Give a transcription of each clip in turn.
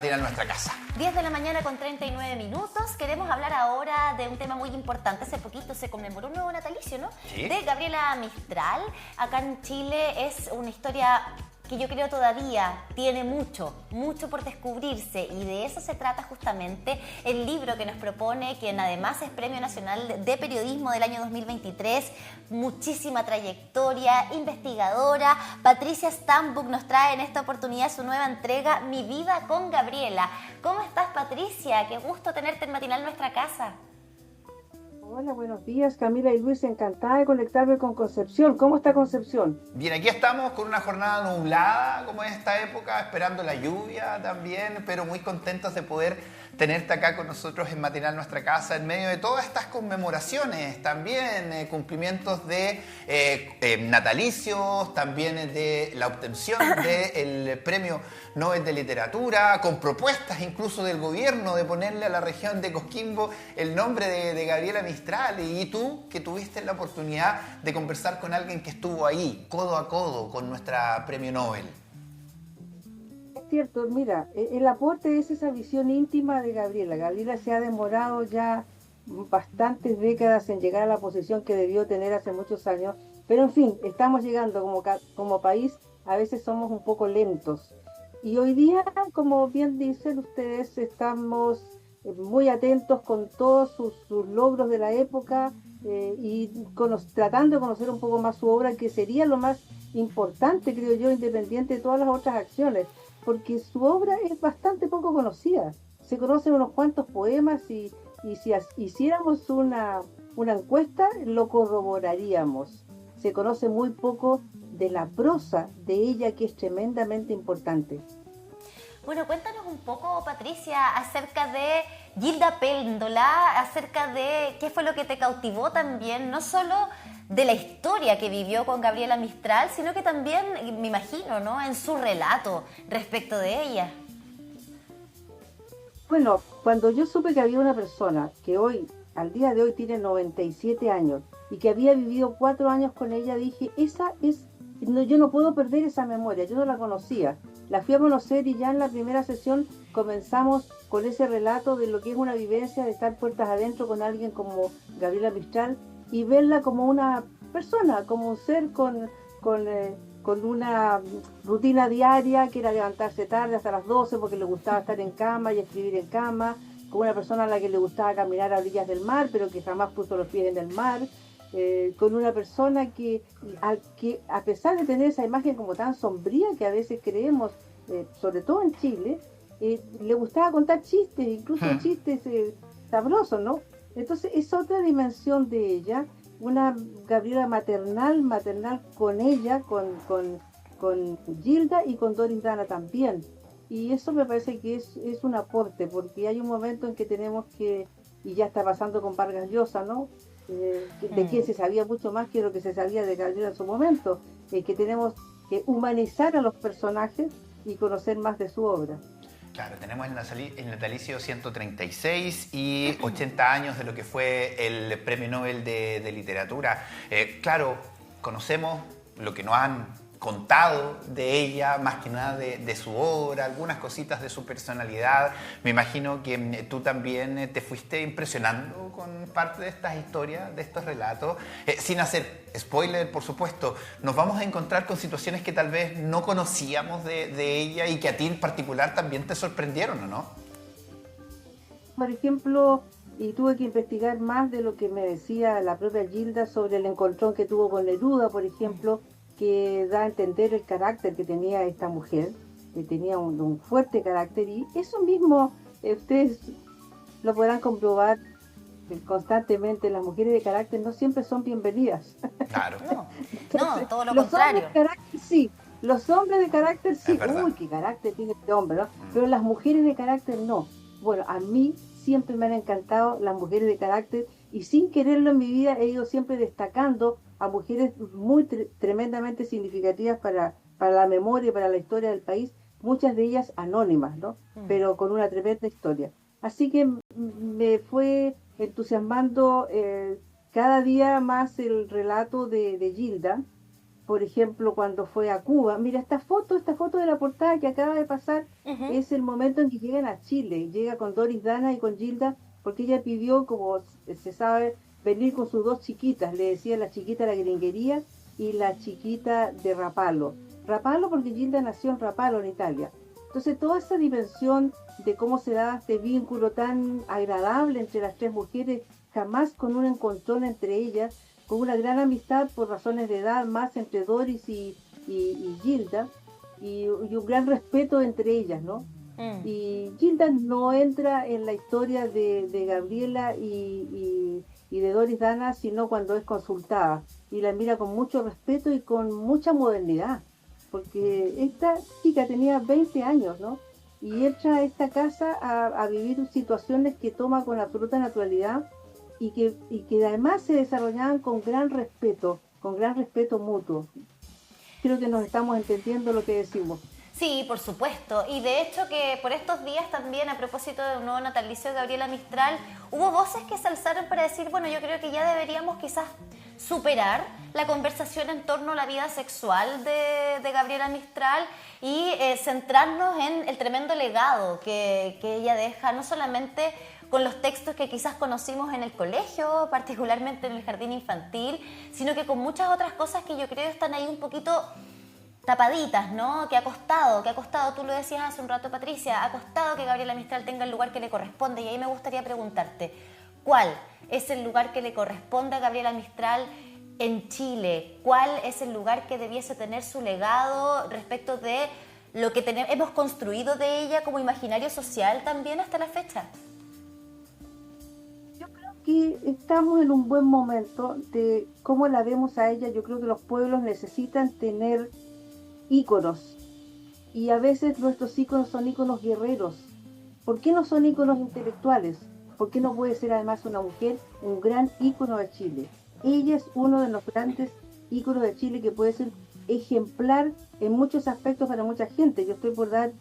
Ir a nuestra casa. 10 de la mañana con 39 minutos. Queremos hablar ahora de un tema muy importante. Hace poquito se conmemoró un nuevo natalicio, ¿no? Sí. De Gabriela Mistral. Acá en Chile es una historia que yo creo todavía tiene mucho por descubrirse, y de eso se trata justamente el libro que nos propone quien además es Premio Nacional de Periodismo del año 2023, muchísima trayectoria, investigadora. Patricia Stambuk nos trae en esta oportunidad su nueva entrega, Mi vida con Gabriela. ¿Cómo estás, Patricia? Qué gusto tenerte en Matinal Nuestra Casa. Hola, buenos días, Camila y Luis, encantada de conectarme con Concepción. ¿Cómo está Concepción? Bien, aquí estamos con una jornada nublada como en esta época, esperando la lluvia también, pero muy contentos de poder tenerte acá con nosotros en Matinal Nuestra Casa, en medio de todas estas conmemoraciones, también cumplimientos de natalicios, también de la obtención del Premio Nobel de Literatura, con propuestas incluso del gobierno de ponerle a la región de Coquimbo el nombre de Gabriela Mistral. Y tú, que tuviste la oportunidad de conversar con alguien que estuvo ahí, codo a codo, con nuestra Premio Nobel. Es cierto, mira, el aporte es esa visión íntima de Gabriela. Gabriela se ha demorado ya bastantes décadas en llegar a la posición que debió tener hace muchos años, pero en fin, estamos llegando como país, a veces somos un poco lentos. Y hoy día, como bien dicen ustedes, estamos muy atentos con todos sus logros de la época y tratando de conocer un poco más su obra, que sería lo más importante, creo yo, independiente de todas las otras acciones, porque su obra es bastante poco conocida. Se conocen unos cuantos poemas y si hiciéramos una encuesta, lo corroboraríamos. Se conoce muy poco de la prosa de ella, que es tremendamente importante. Bueno, cuéntanos un poco, Patricia, acerca de Gilda Péndola, acerca de qué fue lo que te cautivó también, no solo de la historia que vivió con Gabriela Mistral, sino que también, me imagino, ¿no?, en su relato respecto de ella. Bueno, cuando yo supe que había una persona que hoy, al día de hoy, tiene 97 años y que había vivido 4 años con ella, dije, yo no puedo perder esa memoria. Yo no la conocía. La fui a conocer y ya en la primera sesión comenzamos con ese relato de lo que es una vivencia de estar puertas adentro con alguien como Gabriela Mistral y verla como una persona, como un ser con una rutina diaria, que era levantarse tarde hasta las 12 porque le gustaba estar en cama y escribir en cama, como una persona a la que le gustaba caminar a orillas del mar, pero que jamás puso los pies en el mar. Con una persona que a pesar de tener esa imagen como tan sombría que a veces creemos, sobre todo en Chile, le gustaba contar chistes, incluso chistes sabrosos, ¿no? Entonces es otra dimensión de ella, una Gabriela maternal con ella, con Gilda y con Doris Dana también. Y eso me parece que es un aporte, porque hay un momento en que tenemos que, y ya está pasando con Vargas Llosa, ¿no?, de quien se sabía mucho más que lo que se sabía de Gabriela en su momento, que tenemos que humanizar a los personajes y conocer más de su obra. Claro, tenemos el natalicio 136 y 80 años de lo que fue el Premio Nobel de Literatura. Claro, conocemos lo que nos han contado de ella, más que nada de su obra, algunas cositas de su personalidad. Me imagino que tú también te fuiste impresionando con parte de estas historias, de estos relatos. Sin hacer spoiler, por supuesto, nos vamos a encontrar con situaciones que tal vez no conocíamos de ella y que a ti en particular también te sorprendieron, ¿o no? Por ejemplo, y tuve que investigar más de lo que me decía la propia Gilda sobre el encontrón que tuvo con Neruda, por ejemplo, que da a entender el carácter que tenía esta mujer, que tenía un fuerte carácter, y eso mismo ustedes lo podrán comprobar constantemente. Las mujeres de carácter no siempre son bienvenidas. Claro. No, todo lo contrario. Los hombres de carácter sí, uy, qué carácter tiene este hombre, ¿no? Pero las mujeres de carácter no. Bueno, a mí siempre me han encantado las mujeres de carácter, y sin quererlo en mi vida he ido siempre destacando a mujeres muy tremendamente significativas para la memoria y para la historia del país, muchas de ellas anónimas, ¿no? Pero con una tremenda historia. Así que me fue entusiasmando cada día más el relato de Gilda, por ejemplo, cuando fue a Cuba. Mira, esta foto de la portada que acaba de pasar, es el momento en que llegan a Chile. Llega con Doris Dana y con Gilda, porque ella pidió, como se sabe, venir con sus dos chiquitas. Le decía la chiquita de la Gringuería y la chiquita de Rapallo. Rapallo porque Gilda nació en Rapallo, en Italia. Entonces, toda esa dimensión de cómo se da este vínculo tan agradable entre las tres mujeres, jamás con un encontrón entre ellas, con una gran amistad por razones de edad, más entre Doris y Gilda, y un gran respeto entre ellas, ¿no? Y Gilda no entra en la historia de Gabriela y de Doris Dana, sino cuando es consultada, y la mira con mucho respeto y con mucha modernidad, porque esta chica tenía 20 años, ¿no? Y entra a esta casa a vivir situaciones que toma con absoluta naturalidad, y que además se desarrollaban con gran respeto mutuo. Creo que nos estamos entendiendo lo que decimos. Sí, por supuesto. Y de hecho que por estos días también, a propósito de un nuevo natalicio de Gabriela Mistral, hubo voces que se alzaron para decir, bueno, yo creo que ya deberíamos quizás superar la conversación en torno a la vida sexual de Gabriela Mistral y centrarnos en el tremendo legado que ella deja, no solamente con los textos que quizás conocimos en el colegio, particularmente en el jardín infantil, sino que con muchas otras cosas que yo creo están ahí un poquito tapaditas, ¿no? Que ha costado, tú lo decías hace un rato, Patricia, ha costado que Gabriela Mistral tenga el lugar que le corresponde, y ahí me gustaría preguntarte, ¿cuál es el lugar que le corresponde a Gabriela Mistral en Chile? ¿Cuál es el lugar que debiese tener su legado respecto de lo que hemos construido de ella como imaginario social también hasta la fecha? Que estamos en un buen momento de cómo la vemos a ella. Yo creo que los pueblos necesitan tener íconos, y a veces nuestros íconos son íconos guerreros. ¿Por qué no son íconos intelectuales? ¿Por qué no puede ser además una mujer un gran ícono de Chile? Ella es uno de los grandes íconos de Chile, que puede ser ejemplar en muchos aspectos para mucha gente. Yo estoy por dar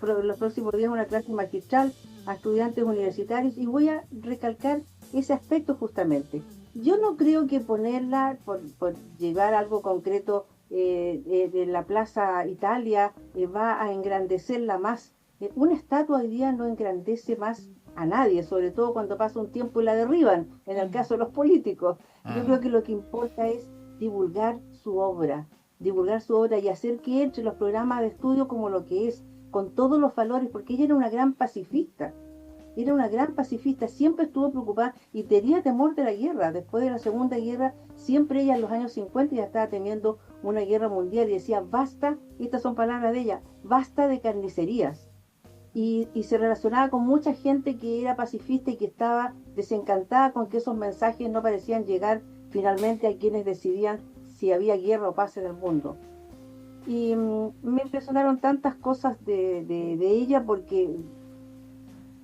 los próximos días una clase magistral a estudiantes universitarios, y voy a recalcar ese aspecto justamente. Yo no creo que ponerla por llevar algo concreto de la Plaza Italia va a engrandecerla más. Una estatua hoy día no engrandece más a nadie, sobre todo cuando pasa un tiempo y la derriban, en el caso de los políticos. Yo creo que lo que importa es divulgar su obra y hacer que entre los programas de estudio como lo que es, con todos los valores, porque ella era una gran pacifista, siempre estuvo preocupada y tenía temor de la guerra. Después de la Segunda Guerra, siempre ella en los años 50 ya estaba temiendo una guerra mundial, y decía, basta, estas son palabras de ella, basta de carnicerías. Y se relacionaba con mucha gente que era pacifista y que estaba desencantada con que esos mensajes no parecían llegar finalmente a quienes decidían si había guerra o paz en el mundo. Y me impresionaron tantas cosas de ella, porque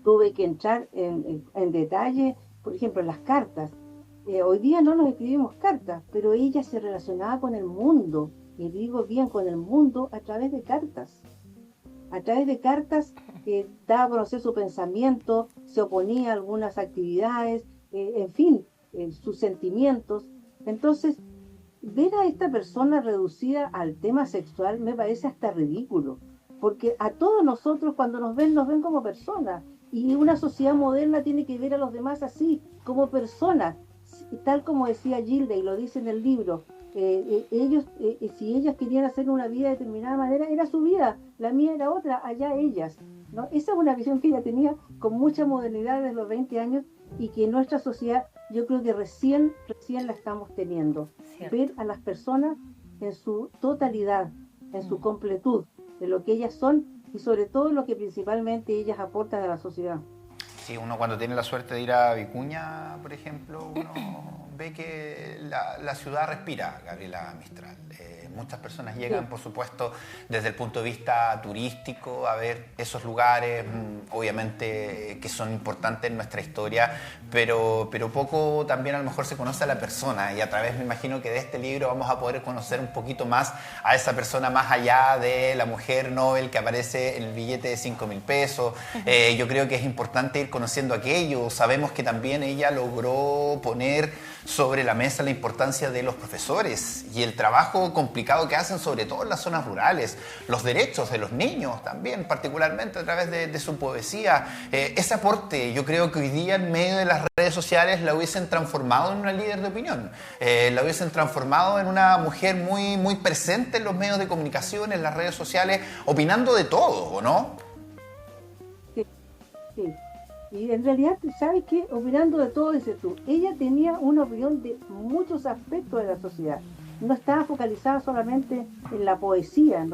tuve que entrar en detalle, por ejemplo, en las cartas. Hoy día no nos escribimos cartas, pero ella se relacionaba con el mundo, y digo bien, con el mundo a través de cartas. Daba a conocer su pensamiento, se oponía a algunas actividades, en fin, sus sentimientos. Entonces, ver a esta persona reducida al tema sexual me parece hasta ridículo, porque a todos nosotros cuando nos ven como personas, y una sociedad moderna tiene que ver a los demás así, como personas, tal como decía Gilda, y lo dice en el libro. Si ellas querían hacer una vida de determinada manera, era su vida, la mía era otra, allá ellas, ¿no? Esa es una visión que ella tenía con mucha modernidad desde los 20 años, y que en nuestra sociedad yo creo que recién la estamos teniendo. Cierto. Ver a las personas en su totalidad, en su completud, de lo que ellas son, y sobre todo lo que principalmente ellas aportan a la sociedad. Sí, uno cuando tiene la suerte de ir a Vicuña, por ejemplo, uno ve que la ciudad respira Gabriela Mistral. Muchas personas llegan, por supuesto, desde el punto de vista turístico, a ver esos lugares, obviamente que son importantes en nuestra historia, pero poco también a lo mejor se conoce a la persona, y a través, me imagino que de este libro vamos a poder conocer un poquito más a esa persona, más allá de la mujer Nobel que aparece en el billete de 5.000 pesos. Yo creo que es importante ir conociendo aquello. Sabemos que también ella logró poner sobre la mesa la importancia de los profesores y el trabajo complicado que hacen, sobre todo en las zonas rurales, los derechos de los niños también, particularmente a través de su poesía. Ese aporte, yo creo que hoy día en medio de las redes sociales la hubiesen transformado en una líder de opinión, la hubiesen transformado en una mujer muy, muy presente en los medios de comunicación, en las redes sociales, opinando de todo, ¿o no? Sí, sí. Y en realidad, ¿sabes qué? Opinando de todo, dices tú, ella tenía una opinión de muchos aspectos de la sociedad. No estaba focalizada solamente en la poesía,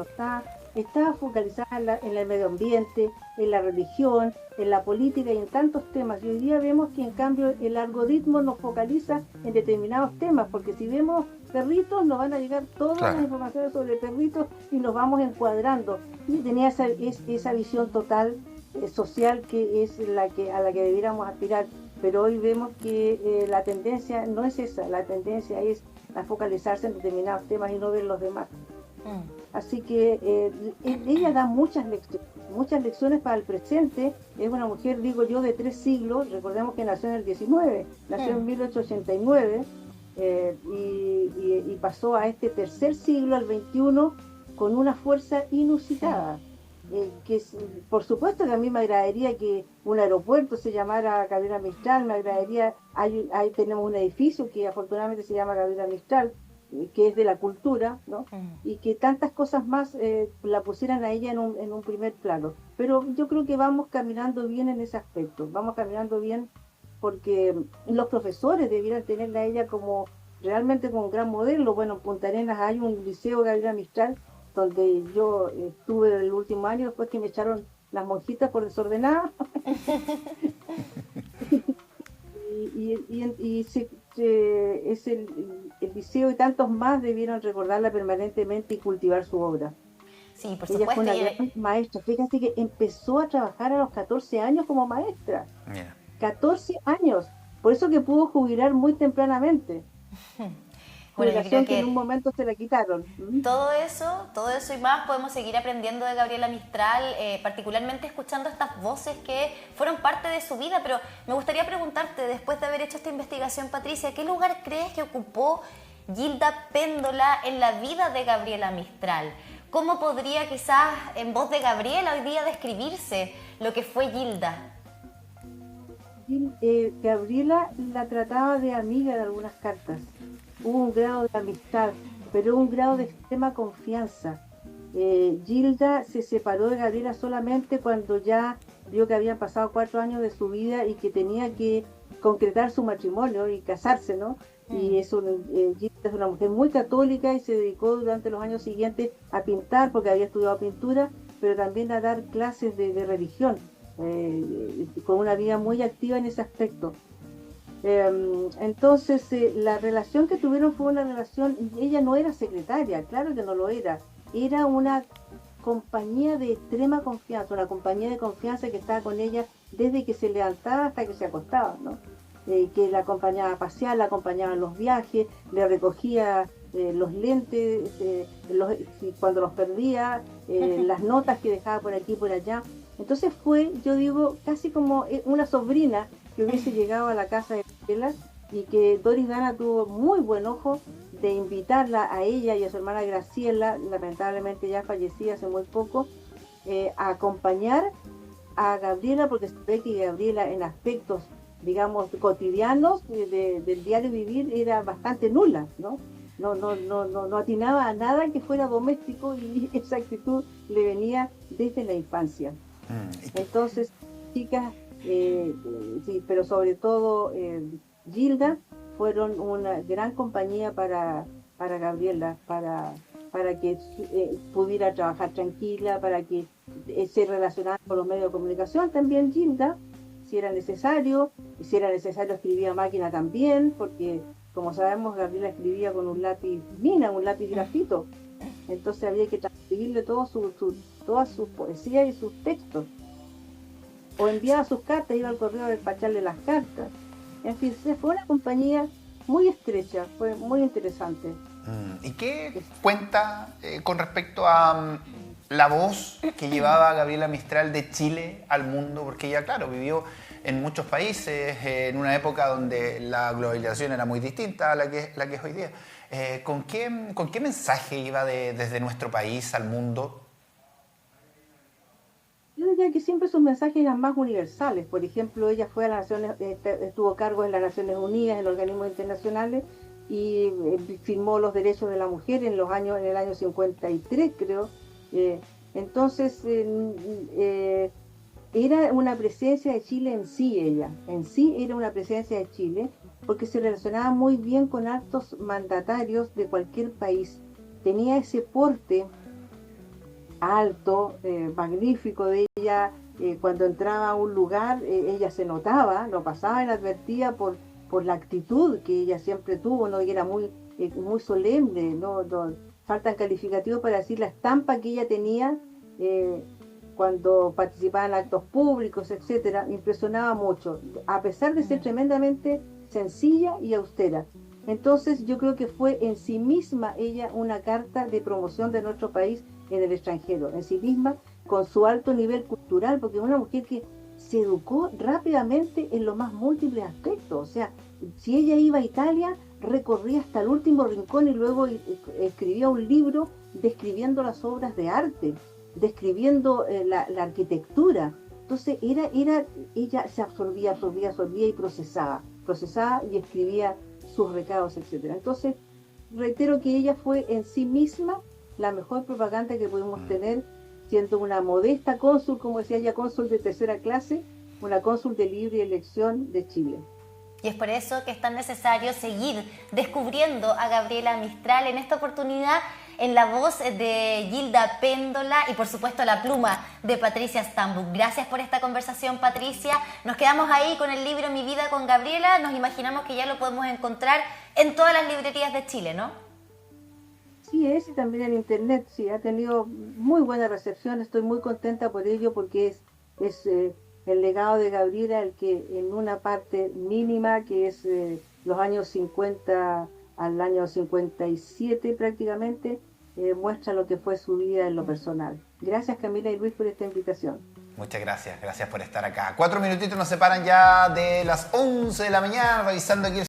estaba focalizada en el medio ambiente, en la religión, en la política y en tantos temas. Y hoy día vemos que en cambio el algoritmo nos focaliza en determinados temas, porque si vemos perritos nos van a llegar todas las informaciones sobre perritos y nos vamos encuadrando. Y tenía esa visión total social que es a la que debiéramos aspirar, pero hoy vemos que la tendencia no es esa, la tendencia es a focalizarse en determinados temas y no ver los demás. Así que ella da muchas lecciones para el presente. Es una mujer, digo yo, de 3 siglos. Recordemos que nació en el 19, nació en 1889 y pasó a este tercer siglo, al 21, con una fuerza inusitada. Por supuesto que a mí me agradaría que un aeropuerto se llamara Gabriela Mistral, me agradaría, ahí tenemos un edificio que afortunadamente se llama Gabriela Mistral, que es de la cultura, ¿no? Y que tantas cosas más la pusieran a ella en un primer plano. Pero yo creo que vamos caminando bien en ese aspecto, vamos caminando bien porque los profesores debieran tenerla a ella como realmente como un gran modelo. Bueno, en Punta Arenas hay un liceo Gabriela Mistral donde yo estuve el último año después que me echaron las monjitas por desordenada. Es el liceo y tantos más debieron recordarla permanentemente y cultivar su obra. Sí, por Ella supuesto. fue una gran maestra. Fíjate que empezó a trabajar a los 14 años como maestra. 14 años. Por eso que pudo jubilar muy tempranamente. Bueno, yo creo que en un momento se la quitaron. Todo eso y más podemos seguir aprendiendo de Gabriela Mistral, particularmente escuchando estas voces que fueron parte de su vida. Pero me gustaría preguntarte, después de haber hecho esta investigación, Patricia, ¿qué lugar crees que ocupó Gilda Péndola en la vida de Gabriela Mistral? ¿Cómo podría quizás en voz de Gabriela hoy día describirse lo que fue Gilda? Gabriela la trataba de amiga de algunas cartas. Hubo un grado de amistad, pero un grado de extrema confianza. Gilda se separó de Gabriela solamente cuando ya vio que habían pasado 4 años de su vida y que tenía que concretar su matrimonio y casarse, ¿no? Y Gilda es una mujer muy católica y se dedicó durante los años siguientes a pintar porque había estudiado pintura, pero también a dar clases de religión, con una vida muy activa en ese aspecto. Entonces la relación que tuvieron fue una relación, ella no era secretaria, claro que no lo era una compañía de extrema confianza, una compañía de confianza que estaba con ella desde que se levantaba hasta que se acostaba, ¿no? Que la acompañaba a pasear, la acompañaba en los viajes, le recogía los lentes cuando los perdía, las notas que dejaba por aquí y por allá. Entonces fue, yo digo, casi como una sobrina que hubiese llegado a la casa de Gabriela y que Doris Dana tuvo muy buen ojo de invitarla a ella y a su hermana Graciela, lamentablemente ya fallecida hace muy poco, a acompañar a Gabriela, porque se ve que Gabriela en aspectos, digamos, cotidianos del diario vivir era bastante nula, ¿no? No atinaba a nada que fuera doméstico y esa actitud le venía desde la infancia. Entonces, chicas, sí, pero sobre todo Gilda fueron una gran compañía para Gabriela, para que pudiera trabajar tranquila, para que se relacionara con los medios de comunicación. También Gilda, si era necesario escribía a máquina también, porque como sabemos Gabriela escribía con un lápiz mina, un lápiz grafito, entonces había que transcribirle todas sus poesías y sus textos, o enviaba sus cartas, iba al correo a despacharle las cartas. En fin, fue una compañía muy estrecha, fue muy interesante. ¿Y qué cuenta con respecto a la voz que llevaba Gabriela Mistral de Chile al mundo, porque ella, claro, vivió en muchos países, en una época donde la globalización era muy distinta a la que es hoy día. ¿Con qué mensaje iba desde nuestro país al mundo? Yo diría que siempre sus mensajes eran más universales. Por ejemplo, ella fue a las Naciones, estuvo a cargo en las Naciones Unidas, en organismos internacionales, y firmó los derechos de la mujer en el año 53, creo. Entonces, era una presencia de Chile en sí era una presencia de Chile, porque se relacionaba muy bien con altos mandatarios de cualquier país. Tenía ese porte alto, magnífico de ella. Cuando entraba a un lugar, ella se notaba, no pasaba inadvertida por la actitud que ella siempre tuvo, ¿no? Y era muy solemne, no faltan calificativos para decir la estampa que ella tenía cuando participaba en actos públicos, etcétera. Impresionaba mucho, a pesar de ser tremendamente sencilla y austera. Entonces yo creo que fue en sí misma ella una carta de promoción de nuestro país en el extranjero, en sí misma, con su alto nivel cultural, porque es una mujer que se educó rápidamente en los más múltiples aspectos. O sea, si ella iba a Italia, recorría hasta el último rincón y luego escribía un libro describiendo las obras de arte, describiendo la arquitectura. Entonces ella se absorbía y procesaba y escribía sus recados, etcétera. Entonces, reitero que ella fue en sí misma la mejor propaganda que pudimos tener, siendo una modesta cónsul, como decía ella, cónsul de tercera clase, una cónsul de libre elección de Chile. Y es por eso que es tan necesario seguir descubriendo a Gabriela Mistral en esta oportunidad en la voz de Gilda Péndola y por supuesto la pluma de Patricia Stambuk. Gracias por esta conversación, Patricia. Nos quedamos ahí con el libro Mi vida con Gabriela. Nos imaginamos que ya lo podemos encontrar en todas las librerías de Chile, ¿no? Sí, y también en internet, sí, ha tenido muy buena recepción. Estoy muy contenta por ello, porque es el legado de Gabriela el que en una parte mínima, que es los años 50 al año 57 prácticamente, muestra lo que fue su vida en lo personal. Gracias, Camila y Luis, por esta invitación. Muchas gracias por estar acá. 4 minutitos nos separan ya de las 11 de la mañana, revisando aquí el